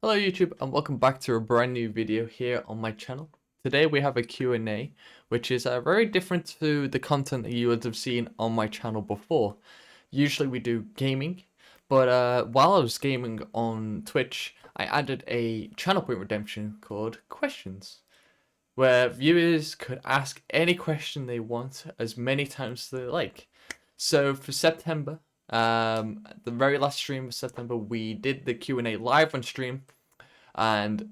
Hello YouTube and welcome back to a brand new video here on my channel. Today we have a Q&A which is very different to the content that you would have seen on my channel before. Usually we do gaming, but while I was gaming on Twitch, I added a channel point redemption called Questions, where viewers could ask any question they want as many times as they like. So for September, the very last stream of September, we did the Q&A live on stream, and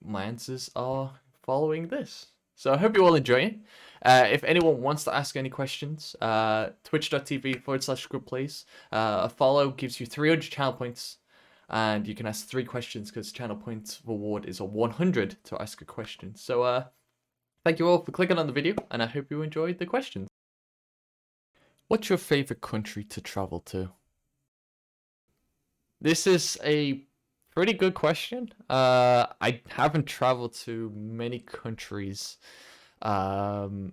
my answers are following this. So I hope you all enjoy it. If anyone wants to ask any questions, twitch.tv/GrubbPlays. A follow gives you 300 channel points, and you can ask 3 questions because channel points reward is a 100 to ask a question. So thank you all for clicking on the video, and I hope you enjoyed the questions. What's your favorite country to travel to? This is a pretty good question. I haven't traveled to many countries. So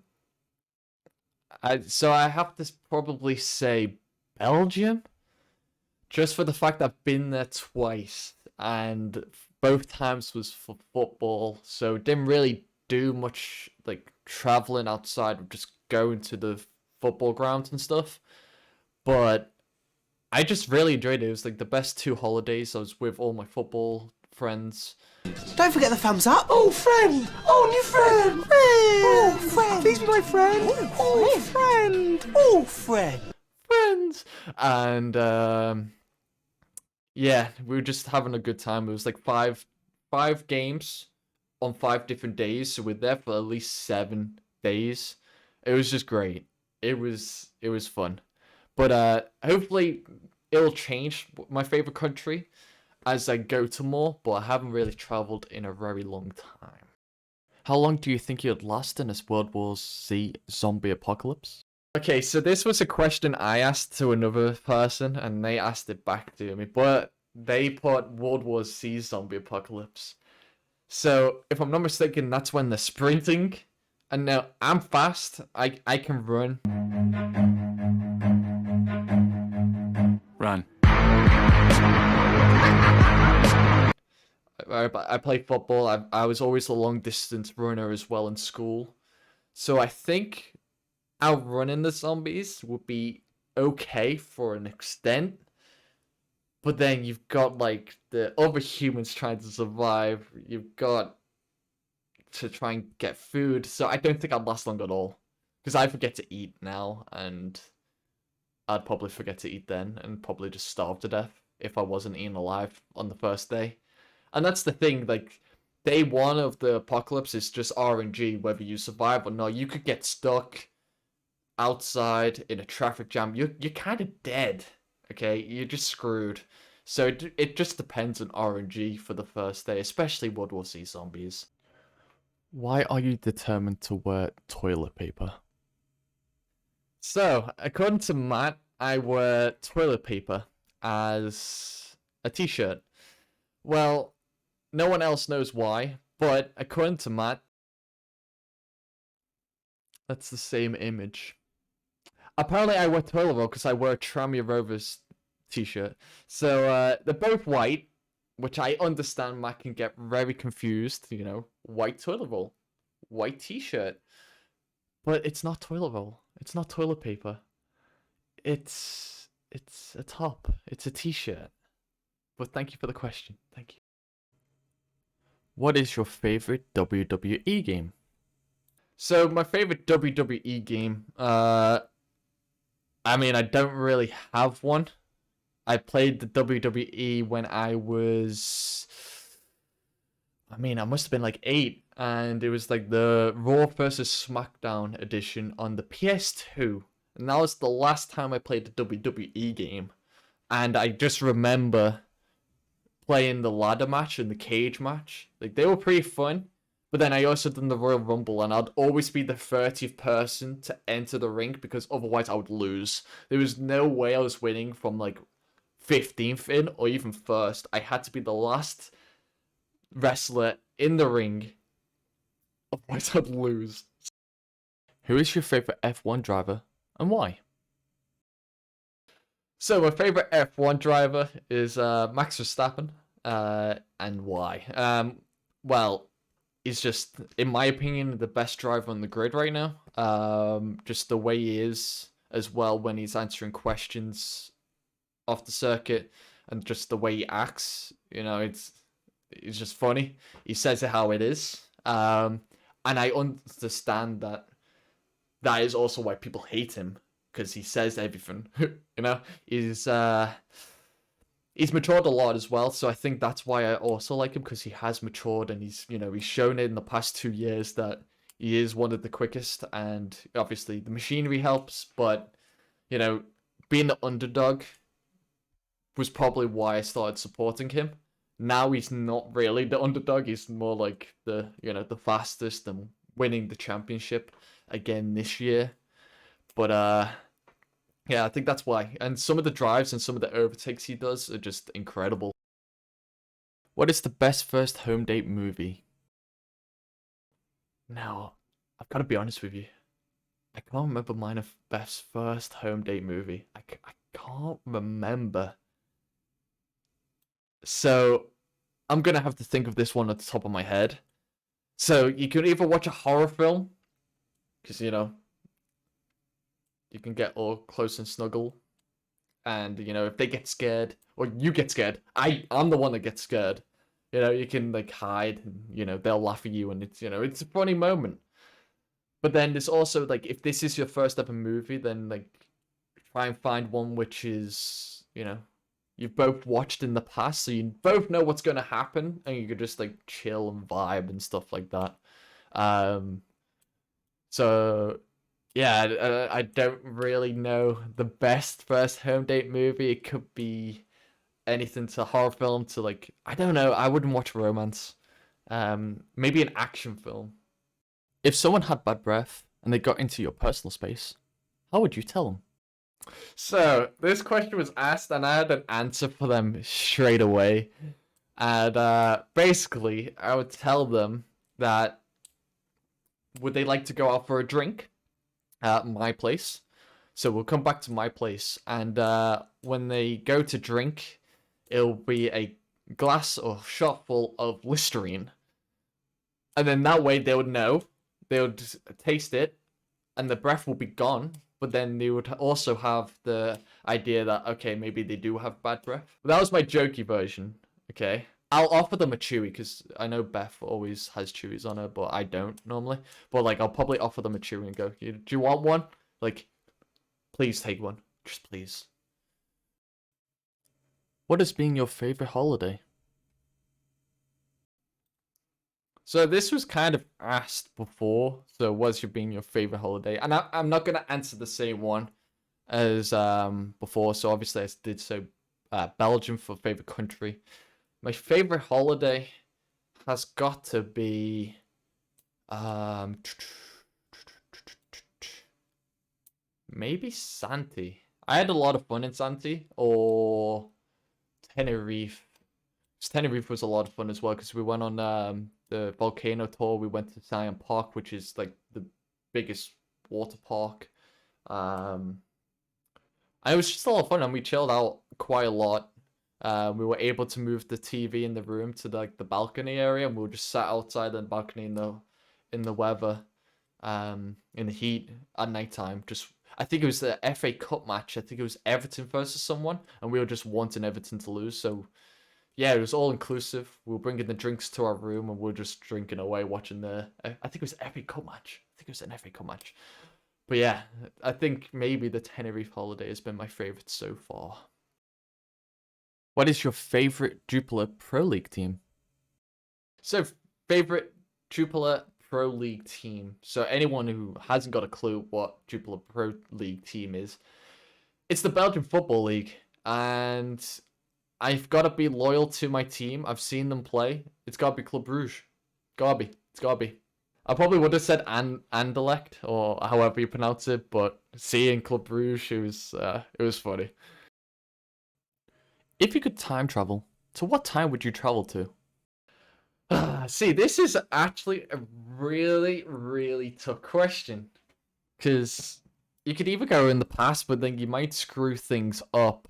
I have to probably say Belgium, just for the fact I've been there twice, and both times was for football, so didn't really do much like traveling outside of just going to the football grounds and stuff. But I just really enjoyed it. It was like the best 2 holidays. I was with all my football friends. Don't forget the thumbs up. Oh, friend. Oh, new friend. Oh, friend. Please be my friend. Oh, friend. Oh, friend. Friends. And yeah, we were just having a good time. It was like five games on 5 different days. So we're there for at least 7 days. It was just great. It was fun. But hopefully it'll change my favorite country as I go to more, but I haven't really traveled in a very long time. How long do you think you'd last in this World War Z zombie apocalypse? Okay, so this was a question I asked to another person, and they asked it back to me, but they put World War Z zombie apocalypse. So if I'm not mistaken, that's when they're sprinting, and now I'm fast, I can run. Run. I play football. I was always a long distance runner as well in school. So I think outrunning the zombies would be okay for an extent. But then you've got like the other humans trying to survive. You've got to try and get food. So I don't think I'd last long at all. Because I forget to eat now, and I'd probably forget to eat then and probably just starve to death if I wasn't eaten alive on the first day. And that's the thing, like, day 1 of the apocalypse is just RNG, whether you survive or not. You could get stuck outside in a traffic jam. You're kind of dead, okay? You're just screwed. So it just depends on RNG for the first day, especially World War Z zombies. Why are you determined to wear toilet paper? So, according to Matt, I wear toilet paper as a t-shirt. Well, no one else knows why, but according to Matt, that's the same image. Apparently I wear toilet roll because I wear a Tranmere Rovers t-shirt. So, they're both white, which I understand Matt can get very confused, you know, white toilet roll, white t-shirt. But it's not toilet roll. It's not toilet paper. It's a top. It's a t-shirt. But thank you for the question. Thank you. What is your favorite WWE game? So my favorite WWE game, I mean, I don't really have one. I played the WWE when I must have been like 8, and it was like the Raw vs. SmackDown edition on the PS2, and that was the last time I played the WWE game. And I just remember playing the ladder match and the cage match. Like, they were pretty fun, but then I also done the Royal Rumble, and I'd always be the 30th person to enter the ring because otherwise I would lose. There was no way I was winning from like 15th in or even first. I had to be the last wrestler in the ring, otherwise I'd lose. Who is your favorite F1 driver and why? So my favorite F1 driver is Max Verstappen. and why? Well, he's just, in my opinion, the best driver on the grid right now. Just the way he is as well when he's answering questions off the circuit, and just the way he acts. It's just funny. He says it how it is. And I understand that is also why people hate him, because he says everything. He's matured a lot as well, so I think that's why I also like him, because he has matured, and he's shown it in the past 2 years that he is one of the quickest, and obviously the machinery helps, but being the underdog was probably why I started supporting him. Now he's not really the underdog, he's more like the fastest and winning the championship again this year. But yeah, I think that's why. And some of the drives and some of the overtakes he does are just incredible. What is the best first home date movie? Now, I've got to be honest with you. I can't remember mine of best first home date movie. I can't remember. So, I'm going to have to think of this one at the top of my head. So, you can either watch a horror film, because, you can get all close and snuggle. And, if they get scared, or you get scared, I'm the one that gets scared. You can, like, hide, and, they'll laugh at you, and it's a funny moment. But then there's also, like, if this is your first ever movie, then, like, try and find one which is, you've both watched in the past, so you both know what's going to happen, and you could just, like, chill and vibe and stuff like that. So, yeah, I don't really know the best first home date movie. It could be anything to horror film to, like, I don't know, I wouldn't watch romance. Maybe an action film. If someone had bad breath and they got into your personal space, how would you tell them? So, this question was asked, and I had an answer for them straight away. And basically, I would tell them that would they like to go out for a drink at my place? So we'll come back to my place, and when they go to drink, it'll be a glass or shot full of Listerine. And then that way they would know, they would taste it, and the breath will be gone. But then they would also have the idea that, okay, maybe they do have bad breath. That was my jokey version, okay? I'll offer them a Chewy, because I know Beth always has Chewies on her, but I don't normally. But, like, I'll probably offer them a Chewy and go, do you want one? Like, please take one. Just please. What has been your favorite holiday? So this was kind of asked before. So what's been your favorite holiday? And I'm not going to answer the same one as before. So obviously I did so Belgium for favorite country. My favorite holiday has got to be maybe Santi. I had a lot of fun in Santi, or Tenerife. Tenerife was a lot of fun as well, because we went on the volcano tour. We went to Zion Park, which is like the biggest water park. And it was just a lot of fun, and we chilled out quite a lot. We were able to move the TV in the room to the balcony area, and we were just sat outside the balcony in the weather, in the heat at nighttime. I think it was the FA Cup match. I think it was Everton versus someone, and we were just wanting Everton to lose. So yeah, it was all inclusive. We were bringing the drinks to our room, and we were just drinking away, watching I think it was FA Cup match. I think it was an FA Cup match. But yeah, I think maybe the Tenerife holiday has been my favorite so far. What is your favorite Jupiler Pro League team? So, favorite Jupiler Pro League team. So, anyone who hasn't got a clue what Jupiler Pro League team is, it's the Belgian Football League. And I've got to be loyal to my team. I've seen them play. It's got to be Club Brugge. It's got to be. I probably would have said Anderlecht, or however you pronounce it, but seeing Club Brugge, it was funny. If you could time travel, to what time would you travel to? See, this is actually a really, really tough question. Because you could either go in the past, but then you might screw things up.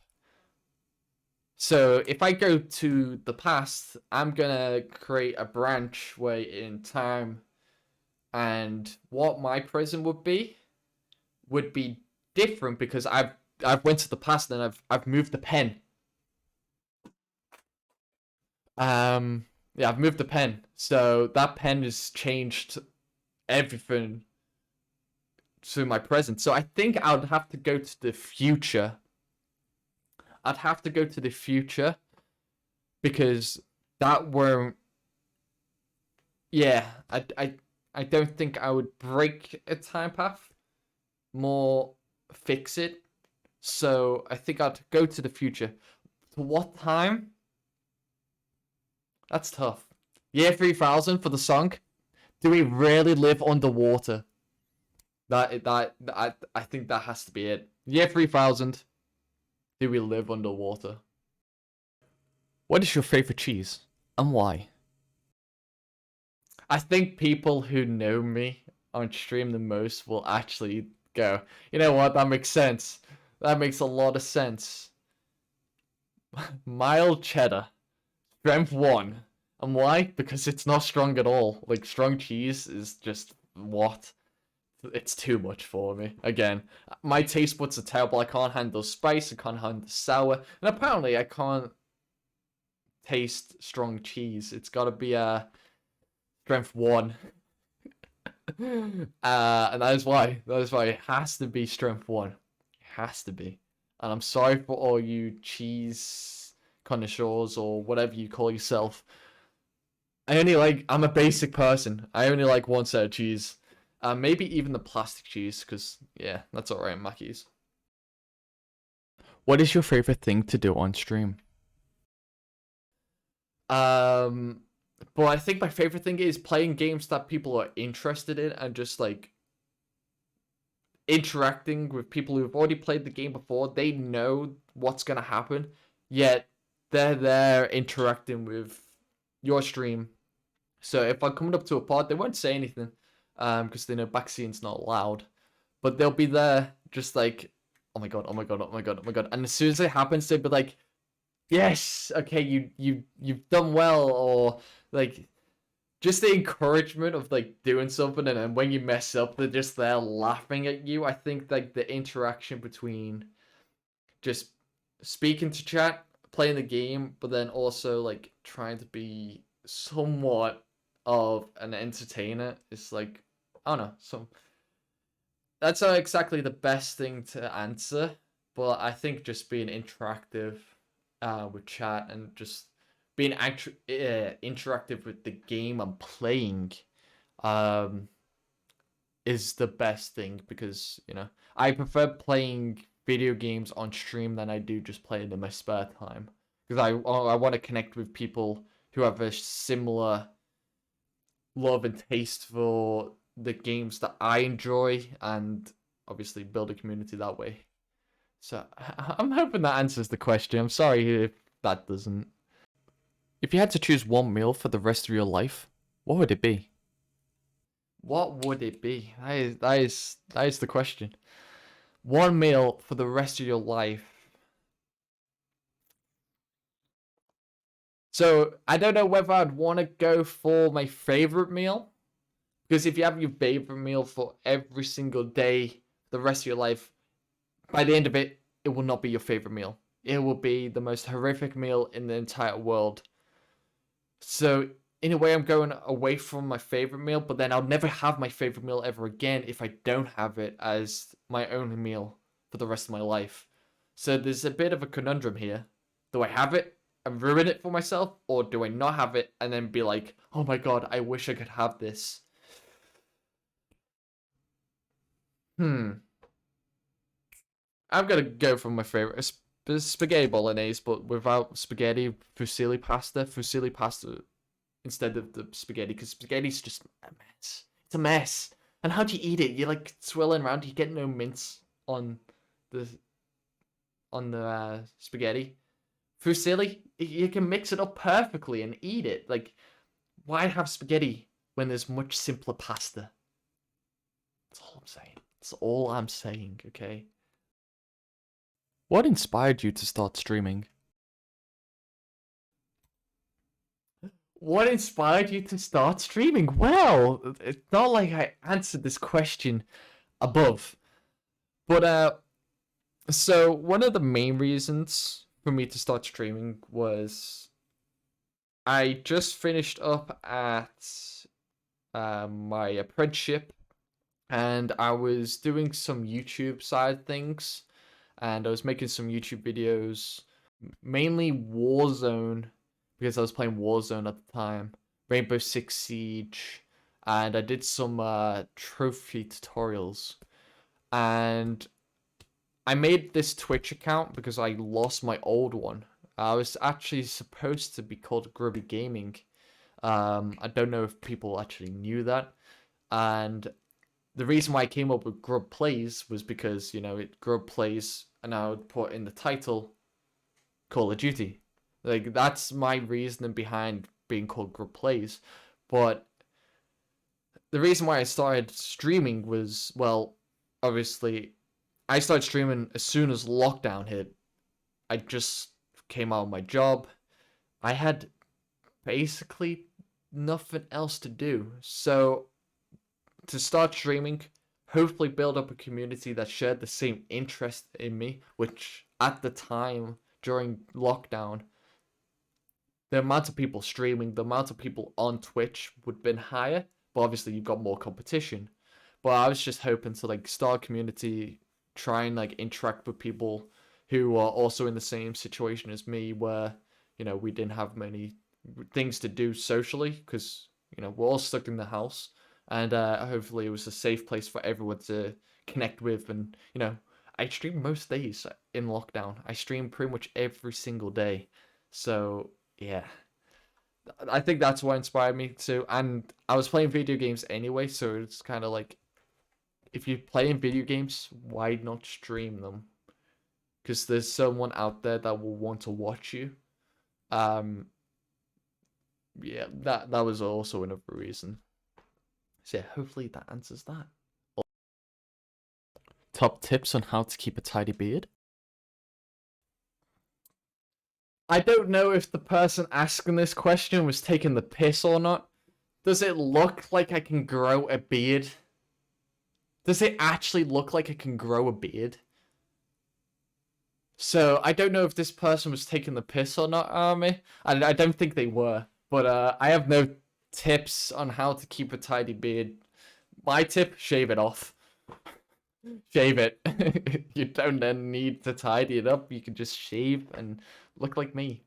So if I go to the past, I'm gonna create a branch way in time, and what my present would be different because I've went to the past and I've moved the pen. Yeah, I've moved the pen. So that pen has changed everything to my present. So I think I would have to go to the future. I'd have to go to the future because that won't. Yeah, I don't think I would break a time path. More fix it. So I think I'd go to the future. To what time? That's tough. Year 3000 for the song. Do we really live underwater? I think that has to be it. Year 3000. Do we live underwater? What is your favorite cheese and why? I think people who know me on stream the most will actually go, you know what, that makes sense. That makes a lot of sense. Mild cheddar. Strength 1. And why? Because it's not strong at all. Like, strong cheese is just what? It's too much for me. Again, my taste buds are terrible. I can't handle spice. I can't handle sour. And apparently I can't taste strong cheese. It's got to be a strength 1. And that is why. That is why it has to be strength 1. It has to be. And I'm sorry for all you cheese connoisseurs or whatever you call yourself. I'm a basic person. I only like one set of cheese. Maybe even the plastic cheese, because, yeah, that's alright, Mackey's. What is your favorite thing to do on stream? But I think my favorite thing is playing games that people are interested in and just, like, interacting with people who've already played the game before. They know what's gonna happen, yet they're there interacting with your stream. So if I'm coming up to a pod, they won't say anything, because they know backseating's not allowed. But they'll be there just like, oh my god, oh my god, oh my god, oh my god. And as soon as it happens, they'll be like, yes, okay, you've done well, or like just the encouragement of like doing something, and then when you mess up, they're just there laughing at you. I think like the interaction between just speaking to chat, playing the game, but then also like trying to be somewhat of an entertainer is like, I don't know, so that's not exactly the best thing to answer, but I think just being interactive with chat and just being interactive with the game I'm playing um, is the best thing because, you know, I prefer playing video games on stream than I do just playing in my spare time because I want to connect with people who have a similar love and taste for the games that I enjoy and obviously build a community that way. So I'm hoping that answers the question. I'm sorry if that doesn't. If you had to choose one meal for the rest of your life, what would it be? What would it be? That is the question. One meal for the rest of your life. So I don't know whether I'd want to go for my favorite meal. Because if you have your favorite meal for every single day, the rest of your life, by the end of it, it will not be your favorite meal. It will be the most horrific meal in the entire world. So, in a way, I'm going away from my favorite meal, but then I'll never have my favorite meal ever again if I don't have it as my only meal for the rest of my life. So, there's a bit of a conundrum here. Do I have it and ruin it for myself, or do I not have it and then be like, oh my god, I wish I could have this? I'm gonna go for my favorite spaghetti bolognese, but without spaghetti, fusilli pasta. Fusilli pasta instead of the spaghetti, because spaghetti's just a mess. It's a mess. And how do you eat it? You're like swirling around. You get no mince on the spaghetti. Fusilli, you can mix it up perfectly and eat it. Like, why have spaghetti when there's much simpler pasta? That's all I'm saying. That's all I'm saying, okay? What inspired you to start streaming? What inspired you to start streaming? Well, it's not like I answered this question above, but so one of the main reasons for me to start streaming was I just finished up at my apprenticeship, and I was doing some YouTube side things, and I was making some YouTube videos, mainly Warzone, because I was playing Warzone at the time, Rainbow Six Siege, and I did some trophy tutorials. And I made this Twitch account because I lost my old one. I was actually supposed to be called Grubby Gaming. I don't know if people actually knew that. And the reason why I came up with GrubbPlays was because, GrubbPlays, and I would put in the title Call of Duty. Like, that's my reasoning behind being called GrubbPlays. But the reason why I started streaming was, well, obviously, I started streaming as soon as lockdown hit. I just came out of my job. I had basically nothing else to do. So to start streaming, hopefully build up a community that shared the same interest in me, which at the time during lockdown, the amount of people streaming, the amount of people on Twitch would have been higher, but obviously you've got more competition. But I was just hoping to like start a community, try and like interact with people who are also in the same situation as me, where we didn't have many things to do socially because we're all stuck in the house, and hopefully it was a safe place for everyone to connect with. And I stream most days in lockdown. I stream pretty much every single day, so yeah, I think that's what inspired me to. And I was playing video games anyway, so it's kind of like, if you're playing video games, why not stream them? Because there's someone out there that will want to watch you. Yeah, that was also another reason. So yeah, hopefully that answers that. Top tips on how to keep a tidy beard? I don't know if the person asking this question was taking the piss or not. Does it look like I can grow a beard? Does it actually look like I can grow a beard? So I don't know if this person was taking the piss or not, Army. I don't think they were. But I have no tips on how to keep a tidy beard. My tip, shave it off. Shave it. You don't then need to tidy it up. You can just shave and look like me.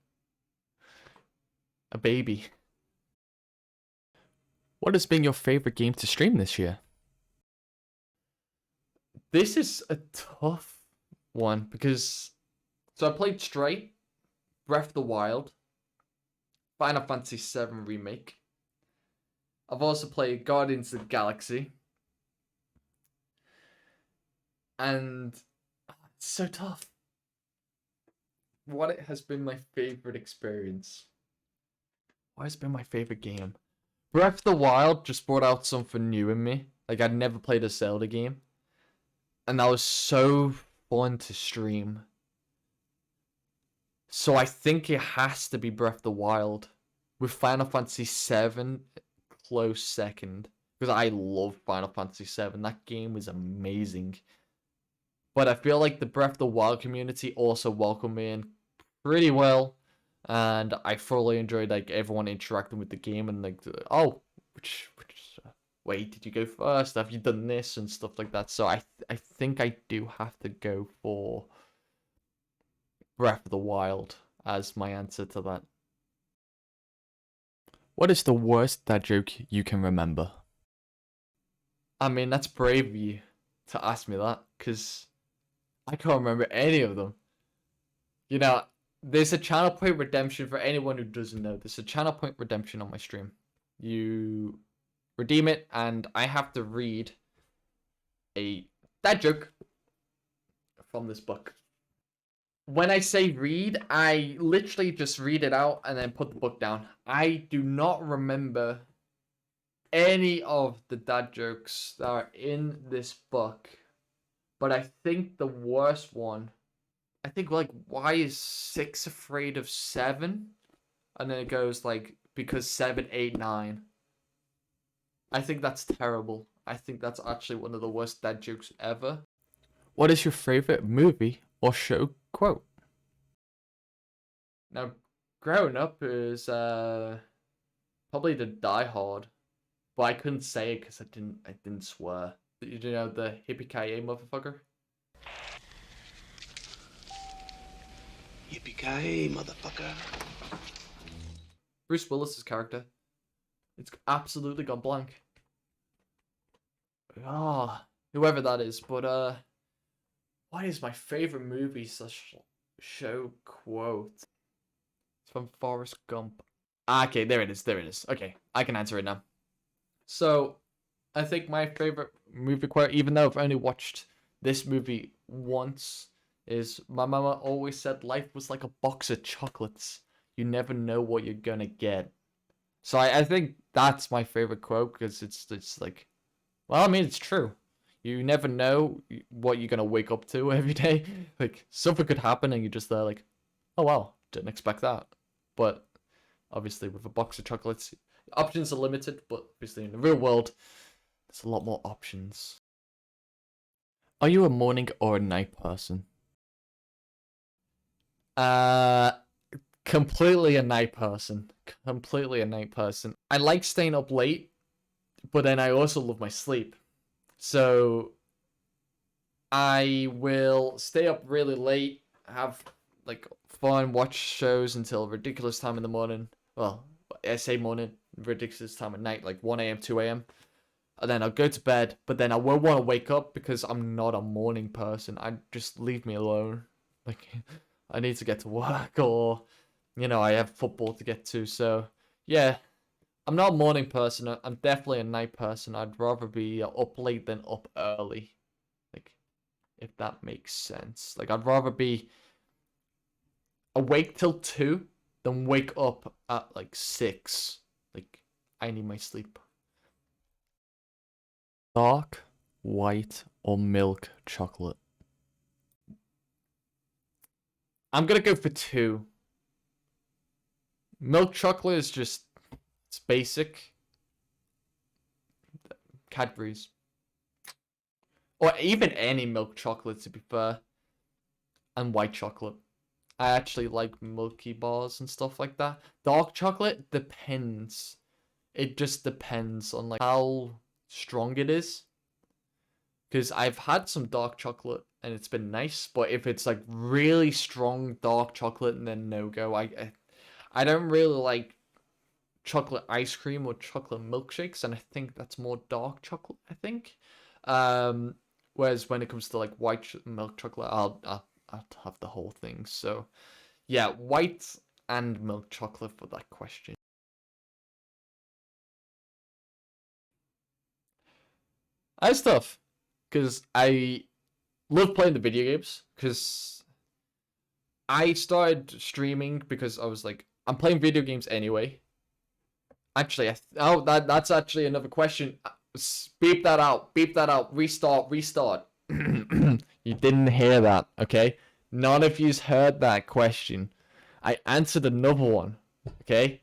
A baby. What has been your favorite game to stream this year? This is a tough one because I played Stray, Breath of the Wild, Final Fantasy VII Remake. I've also played Guardians of the Galaxy. And it's so tough. What has been my favorite experience? What has been my favorite game? Breath of the Wild just brought out something new in me. Like, I'd never played a Zelda game. And that was so fun to stream. So I think it has to be Breath of the Wild, with Final Fantasy VII close second. Because I love Final Fantasy VII. That game was amazing. But I feel like the Breath of the Wild community also welcomed me in pretty well. And I thoroughly enjoyed like everyone interacting with the game and like, oh, which way did you go first? Have you done this and stuff like that? So I think I do have to go for Breath of the Wild as my answer to that. What is the worst dad joke you can remember? I mean, that's brave of you to ask me that, because I can't remember any of them. There's a channel point redemption for anyone who doesn't know. There's a channel point redemption on my stream. You redeem it, and I have to read a dad joke from this book. When I say read, I literally just read it out and then put the book down. I do not remember any of the dad jokes that are in this book. But I think the worst one, I think like, why is 6 afraid of 7? And then it goes like, because 7, 8, 9. I think that's terrible. I think that's actually one of the worst dad jokes ever. What is your favorite movie or show quote? Now, growing up is probably the Die Hard, but I couldn't say it because I didn't swear. You know the hippie-ki-yay motherfucker? Yippee-ki-yay, motherfucker. Bruce Willis's character. It's absolutely gone blank. Ah, whoever that is, but what is my favorite movie slash show quote? It's from Forrest Gump. Ah, okay, there it is. There it is. Okay, I can answer it now. So, I think my favorite movie quote, even though I've only watched this movie once, is my mama always said life was like a box of chocolates. You never know what you're gonna get. So I think that's my favorite quote because it's like, well, I mean, it's true. You never know what you're gonna wake up to every day. Like something could happen and you're just there like, oh wow, didn't expect that. But obviously with a box of chocolates, options are limited, but obviously in the real world, there's a lot more options. Are you a morning or a night person? Completely a night person. Completely a night person. I like staying up late, but then I also love my sleep. So I will stay up really late, have like fun, watch shows until a ridiculous time in the morning. Well, I say morning, ridiculous time at night, like 1 a.m., 2 a.m. And then I'll go to bed, but then I won't want to wake up because I'm not a morning person. I just leave me alone. Like I need to get to work or, you know, I have football to get to. So yeah, I'm not a morning person. I'm definitely a night person. I'd rather be up late than up early. Like, if that makes sense. Like, I'd rather be awake till 2 than wake up at like 6. Like, I need my sleep. Dark, white, or milk chocolate? I'm gonna go for 2. Milk chocolate is just, it's basic. Cadbury's. Or even any milk chocolate, to be fair. And white chocolate. I actually like Milky Bars and stuff like that. Dark chocolate depends. It just depends on like how strong it is. Because I've had some dark chocolate and it's been nice, but if it's like really strong dark chocolate, then no go. I don't really like chocolate ice cream or chocolate milkshakes, and I think that's more dark chocolate, I think. Whereas when it comes to like white milk chocolate, I'll have the whole thing. So yeah, white and milk chocolate for that question. That's tough because I love playing the video games because I started streaming because I was like, I'm playing video games anyway. Actually, that's actually another question. Beep that out. Beep that out. Restart. You didn't hear that, okay? None of you's heard that question. I answered another one, okay?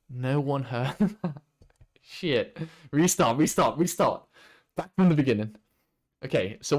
No one heard that. Shit. Restart. Back from the beginning. Okay, so